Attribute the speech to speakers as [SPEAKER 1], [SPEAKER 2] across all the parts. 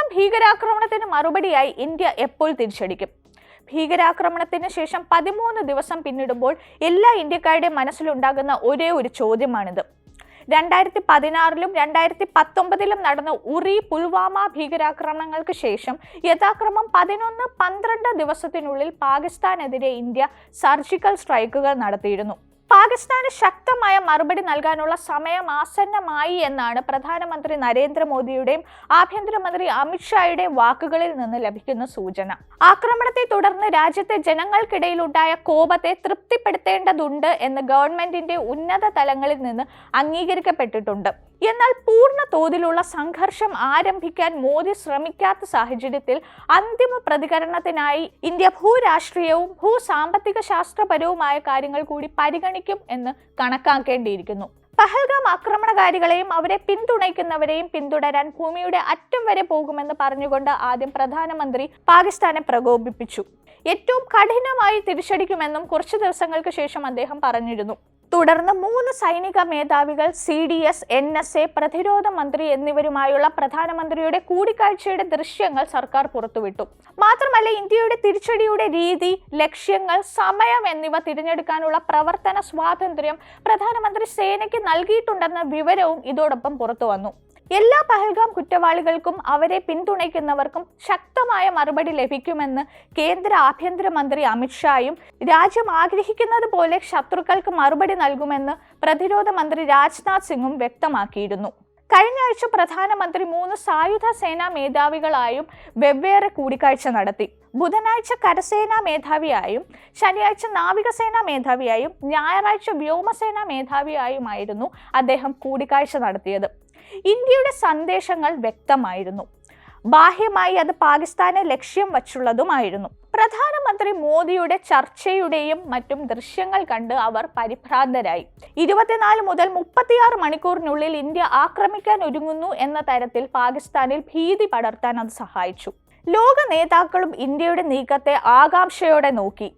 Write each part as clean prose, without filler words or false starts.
[SPEAKER 1] പഹൽഗാം ഭീകരാക്രമണത്തിന് മറുപടിയായി ഇന്ത്യ എപ്പോൾ തിരിച്ചടിക്കും? ഭീകരാക്രമണത്തിന് ശേഷം 13 ദിവസം പിന്നിടുമ്പോൾ എല്ലാ ഇന്ത്യക്കാരുടെയും മനസ്സിലുണ്ടാകുന്ന ഒരേ ഒരു ചോദ്യമാണിത്. 2016-ലും 2019-ലും നടന്ന ഉറി, പുൽവാമ ഭീകരാക്രമണങ്ങൾക്ക് ശേഷം യഥാക്രമം 11-12 ദിവസത്തിനുള്ളിൽ പാകിസ്ഥാനെതിരെ ഇന്ത്യ സർജിക്കൽ സ്ട്രൈക്കുകൾ നടത്തിയിരുന്നു. പാകിസ്ഥാന് ശക്തമായ മറുപടി നൽകാനുള്ള സമയം ആസന്നമായി എന്നാണ് പ്രധാനമന്ത്രി നരേന്ദ്രമോദിയുടെയും ആഭ്യന്തരമന്ത്രി അമിത്ഷായുടെയും വാക്കുകളിൽ നിന്ന് ലഭിക്കുന്ന സൂചന. ആക്രമണത്തെ തുടർന്ന് രാജ്യത്തെ ജനങ്ങൾക്കിടയിലുണ്ടായ കോപത്തെ തൃപ്തിപ്പെടുത്തേണ്ടതുണ്ട് എന്ന് ഗവൺമെന്റിന്റെ ഉന്നത തലങ്ങളിൽ നിന്ന് അംഗീകരിക്കപ്പെട്ടിട്ടുണ്ട്. എന്നാൽ പൂർണ്ണ തോതിലുള്ള സംഘർഷം ആരംഭിക്കാൻ മോദി ശ്രമിക്കാത്ത സാഹചര്യത്തിൽ അന്തിമ പ്രതികരണത്തിനായി ഇന്ത്യ ഭൂരാഷ്ട്രീയവും ഭൂസാമ്പത്തിക ശാസ്ത്രപരവുമായ കാര്യങ്ങൾ കൂടി പരിഗണിക്കും എന്ന് കണക്കാക്കേണ്ടിയിരിക്കുന്നു. പഹൽഗാം ആക്രമണകാരികളെയും അവരെ പിന്തുണയ്ക്കുന്നവരെയും പിന്തുടരാൻ ഭൂമിയുടെ അറ്റം വരെ പോകുമെന്ന് പറഞ്ഞുകൊണ്ട് ആദ്യം പ്രധാനമന്ത്രി പാകിസ്ഥാനെ പ്രകോപിപ്പിച്ചു. ഏറ്റവും കഠിനമായി തിരിച്ചടിക്കുമെന്നും കുറച്ചു ദിവസങ്ങൾക്ക് ശേഷം അദ്ദേഹം പറഞ്ഞിരുന്നു. തുടർന്ന് 3 സൈനിക മേധാവികൾ, CDS, NSA, പ്രതിരോധ മന്ത്രി എന്നിവരുമായുള്ള പ്രധാനമന്ത്രിയുടെ കൂടിക്കാഴ്ചയുടെ ദൃശ്യങ്ങൾ സർക്കാർ പുറത്തുവിട്ടു. മാത്രമല്ല, ഇന്ത്യയുടെ തിരിച്ചടിയുടെ രീതി, ലക്ഷ്യങ്ങൾ, സമയം എന്നിവ തിരഞ്ഞെടുക്കാനുള്ള പ്രവർത്തന സ്വാതന്ത്ര്യം പ്രധാനമന്ത്രി സേനയ്ക്ക് നൽകിയിട്ടുണ്ടെന്ന വിവരവും ഇതോടൊപ്പം പുറത്തു വന്നു. എല്ലാ പഹൽഗാം കുറ്റവാളികൾക്കും അവരെ പിന്തുണയ്ക്കുന്നവർക്കും ശക്തമായ മറുപടി ലഭിക്കുമെന്ന് കേന്ദ്ര ആഭ്യന്തരമന്ത്രി അമിത്ഷായും രാജ്യം ആഗ്രഹിക്കുന്നത് പോലെ ശത്രുക്കൾക്ക് മറുപടി നൽകുമെന്ന് പ്രതിരോധ മന്ത്രി രാജ്നാഥ് സിംഗും വ്യക്തമാക്കിയിരുന്നു. കഴിഞ്ഞ ആഴ്ച പ്രധാനമന്ത്രി 3 സായുധ സേനാ മേധാവികളായും വെവ്വേറെ കൂടിക്കാഴ്ച നടത്തി. ബുധനാഴ്ച കരസേനാ മേധാവിയായും, ശനിയാഴ്ച നാവികസേനാ മേധാവിയായും, ഞായറാഴ്ച വ്യോമസേനാ മേധാവിയായുമായിരുന്നു അദ്ദേഹം കൂടിക്കാഴ്ച നടത്തിയത്. ഇന്ത്യയുടെ സന്ദേശങ്ങൾ വ്യക്തമായിരുന്നു. ബാഹ്യമായി അത് പാകിസ്ഥാനെ ലക്ഷ്യം വച്ചുള്ളതുമായിരുന്നു. പ്രധാനമന്ത്രി മോദിയുടെ ചർച്ചയുടെയും മറ്റും ദൃശ്യങ്ങൾ കണ്ട് അവർ പരിഭ്രാന്തരായി. 24 മുതൽ 36 മണിക്കൂറിനുള്ളിൽ ഇന്ത്യ ആക്രമിക്കാൻ ഒരുങ്ങുന്നു എന്ന തരത്തിൽ പാകിസ്ഥാനിൽ ഭീതി പടർത്താൻ അത് സഹായിച്ചു. ലോക നേതാക്കളും ഇന്ത്യയുടെ നീക്കത്തെ ആകാംക്ഷയോടെ നോക്കി.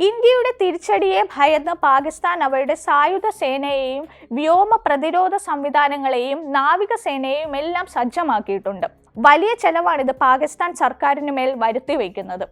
[SPEAKER 1] ഇന്ത്യയുടെ തിരിച്ചടിയെ ഭയന്ന് പാകിസ്ഥാൻ അവരുടെ സായുധ സേനയെയും വ്യോമ പ്രതിരോധ സംവിധാനങ്ങളെയും നാവികസേനയെയും എല്ലാം സജ്ജമാക്കിയിട്ടുണ്ട്. വലിയ ചെലവാണിത് പാകിസ്ഥാൻ സർക്കാരിന് മേൽ വരുത്തിവെക്കുന്നത്.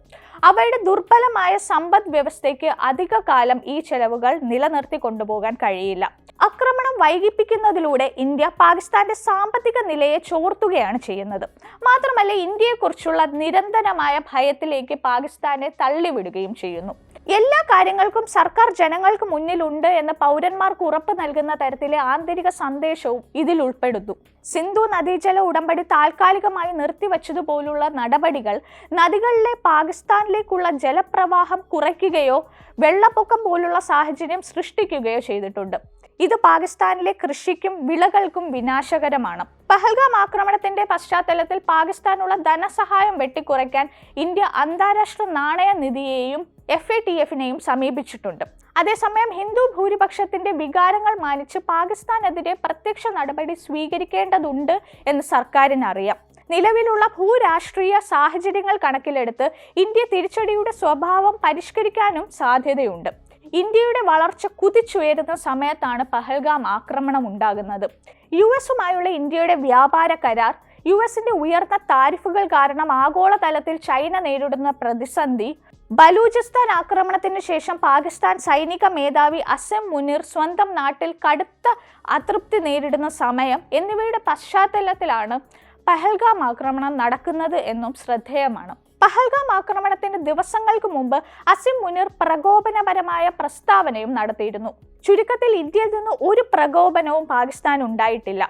[SPEAKER 1] അവരുടെ ദുർബലമായ സമ്പദ് വ്യവസ്ഥയ്ക്ക് അധിക കാലം ഈ ചെലവുകൾ നിലനിർത്തി കൊണ്ടുപോകാൻ കഴിയില്ല. ആക്രമണം വൈകിപ്പിക്കുന്നതിലൂടെ ഇന്ത്യ പാകിസ്ഥാന്റെ സാമ്പത്തിക നിലയെ ചോർത്തുകയാണ് ചെയ്യുന്നത്. മാത്രമല്ല, ഇന്ത്യയെക്കുറിച്ചുള്ള നിരന്തരമായ ഭയത്തിലേക്ക് പാകിസ്ഥാനെ തള്ളിവിടുകയും ചെയ്യുന്നു. എല്ലാ കാര്യങ്ങൾക്കും സർക്കാർ ജനങ്ങൾക്ക് മുന്നിലുണ്ട് എന്ന് പൗരന്മാർക്ക് ഉറപ്പ് നൽകുന്ന തരത്തിലെ ആന്തരിക സന്ദേശവും ഇതിൽ ഉൾപ്പെടുന്നു. സിന്ധു നദീജല ഉടമ്പടി താൽക്കാലികമായി നിർത്തിവച്ചതുപോലുള്ള നടപടികൾ നദികളിലെ പാകിസ്ഥാനിലേക്കുള്ള ജലപ്രവാഹം കുറയ്ക്കുകയോ വെള്ളപ്പൊക്കം പോലുള്ള സാഹചര്യം സൃഷ്ടിക്കുകയോ ചെയ്തിട്ടുണ്ട്. ഇത് പാകിസ്ഥാനിലെ കൃഷിക്കും വിളകൾക്കും വിനാശകരമാണ്. പഹൽഗാം ആക്രമണത്തിന്റെ പശ്ചാത്തലത്തിൽ പാകിസ്ഥാനുള്ള ധനസഹായം വെട്ടിക്കുറയ്ക്കാൻ ഇന്ത്യ അന്താരാഷ്ട്ര നാണയ നിധിയെയും FATFനെയും സമീപിച്ചിട്ടുണ്ട്. അതേസമയം ഹിന്ദു ഭൂരിപക്ഷത്തിന്റെ വികാരങ്ങൾ മാനിച്ച് പാകിസ്ഥാനെതിരെ പ്രത്യക്ഷ നടപടി സ്വീകരിക്കേണ്ടതുണ്ട് എന്ന് സർക്കാരിന് അറിയാം. നിലവിലുള്ള ഭൂരാഷ്ട്രീയ സാഹചര്യങ്ങൾ കണക്കിലെടുത്ത് ഇന്ത്യ തിരിച്ചടിയുടെ സ്വഭാവം പരിഷ്കരിക്കാനും സാധ്യതയുണ്ട്. ഇന്ത്യയുടെ വളർച്ച കുതിച്ചുയരുന്ന സമയത്താണ് പഹൽഗാം ആക്രമണം ഉണ്ടാകുന്നത്. US-ഉമായുള്ള ഇന്ത്യയുടെ വ്യാപാര കരാർ, US-ന്റെ ഉയർന്ന താരിഫുകൾ കാരണം ആഗോളതലത്തിൽ ചൈന നേരിടുന്ന പ്രതിസന്ധി, ബലൂചിസ്ഥാൻ ആക്രമണത്തിന് ശേഷം പാകിസ്ഥാൻ സൈനിക മേധാവി അസിം മുനീർ സ്വന്തം നാട്ടിൽ കടുത്ത അതൃപ്തി നേരിടുന്ന സമയം എന്നിവയുടെ പശ്ചാത്തലത്തിലാണ് പഹൽഗാം ആക്രമണം നടക്കുന്നത് എന്നും ശ്രദ്ധേയമാണ്. പഹൽഗാം ആക്രമണത്തിന് ദിവസങ്ങൾക്ക് മുമ്പ് അസിം മുനീർ പ്രകോപനപരമായ പ്രസ്താവനയും നടത്തിയിരുന്നു. ചുരുക്കത്തിൽ, ഇന്ത്യയിൽ നിന്ന് ഒരു പ്രകോപനവും പാകിസ്ഥാൻ ഉണ്ടായിട്ടില്ല.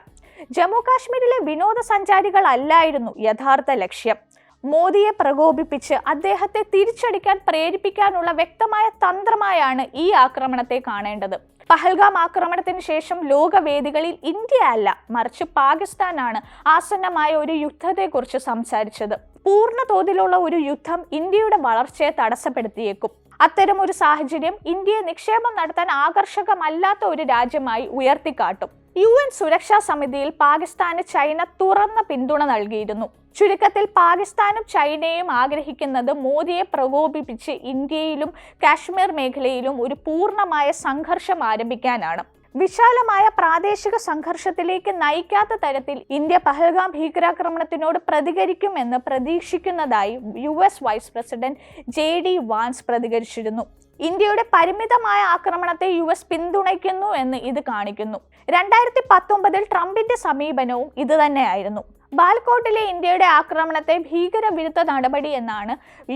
[SPEAKER 1] ജമ്മു കാശ്മീരിലെ വിനോദസഞ്ചാരികളല്ലായിരുന്നു യഥാർത്ഥ ലക്ഷ്യം. മോദിയെ പ്രകോപിപ്പിച്ച് അദ്ദേഹത്തെ തിരിച്ചടിക്കാൻ പ്രേരിപ്പിക്കാനുള്ള വ്യക്തമായ തന്ത്രമായാണ് ഈ ആക്രമണത്തെ കാണേണ്ടത്. പഹൽഗാം ആക്രമണത്തിന് ശേഷം ലോകവേദികളിൽ ഇന്ത്യ അല്ല, മറിച്ച് പാകിസ്ഥാനാണ് ആസന്നമായ ഒരു യുദ്ധത്തെക്കുറിച്ച് സംസാരിച്ചത്. പൂർണ്ണ തോതിലുള്ള ഒരു യുദ്ധം ഇന്ത്യയുടെ വളർച്ചയെ തടസ്സപ്പെടുത്തിയേക്കും. അത്തരം ഒരു സാഹചര്യം ഇന്ത്യയെ നിക്ഷേപം നടത്താൻ ആകർഷകമല്ലാത്ത ഒരു രാജ്യമായി ഉയർത്തിക്കാട്ടും. UN സുരക്ഷാ സമിതിയിൽ പാകിസ്ഥാന് ചൈന തുറന്ന പിന്തുണ നൽകിയിരുന്നു. ചുരുക്കത്തിൽ, പാകിസ്ഥാനും ചൈനയും ആഗ്രഹിക്കുന്നത് മോദിയെ പ്രകോപിപ്പിച്ച് ഇന്ത്യയിലും കാശ്മീർ മേഖലയിലും ഒരു പൂർണ്ണമായ സംഘർഷം ആരംഭിക്കാനാണ്. വിശാലമായ പ്രാദേശിക സംഘർഷത്തിലേക്ക് നയിക്കാത്ത തരത്തിൽ ഇന്ത്യ പഹൽഗാം ഭീകരാക്രമണത്തിനോട് പ്രതികരിക്കുമെന്ന് പ്രതീക്ഷിക്കുന്നതായി US vice president JD Vance പ്രതികരിച്ചിരുന്നു. ഇന്ത്യയുടെ പരിമിതമായ ആക്രമണത്തെ US പിന്തുണയ്ക്കുന്നു എന്ന് ഇത് കാണിക്കുന്നു. 2019 ട്രംപിന്റെ സമീപനവും ഇതുതന്നെയായിരുന്നു. ബാൽക്കോട്ടിലെ ഇന്ത്യയുടെ ആക്രമണത്തെ ഭീകരവിരുദ്ധ നടപടി എന്നാണ്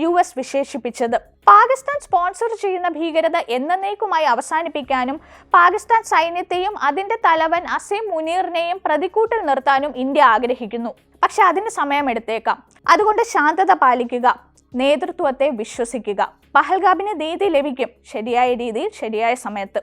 [SPEAKER 1] US വിശേഷിപ്പിച്ചത്. പാകിസ്ഥാൻ സ്പോൺസർ ചെയ്യുന്ന ഭീകരത എന്നേക്കുമായി അവസാനിപ്പിക്കാനും പാകിസ്ഥാൻ സൈന്യത്തെയും അതിന്റെ തലവൻ അസീം മുനീറിനെയും പ്രതിക്കൂട്ടിൽ നിർത്താനും ഇന്ത്യ ആഗ്രഹിക്കുന്നു. പക്ഷെ അതിന് സമയമെടുത്തേക്കാം. അതുകൊണ്ട് ശാന്തത പാലിക്കുക, നേതൃത്വത്തെ വിശ്വസിക്കുക. പഹൽഗാമിന് നീതി ലഭിക്കും, ശരിയായ രീതിയിൽ ശരിയായ സമയത്ത്.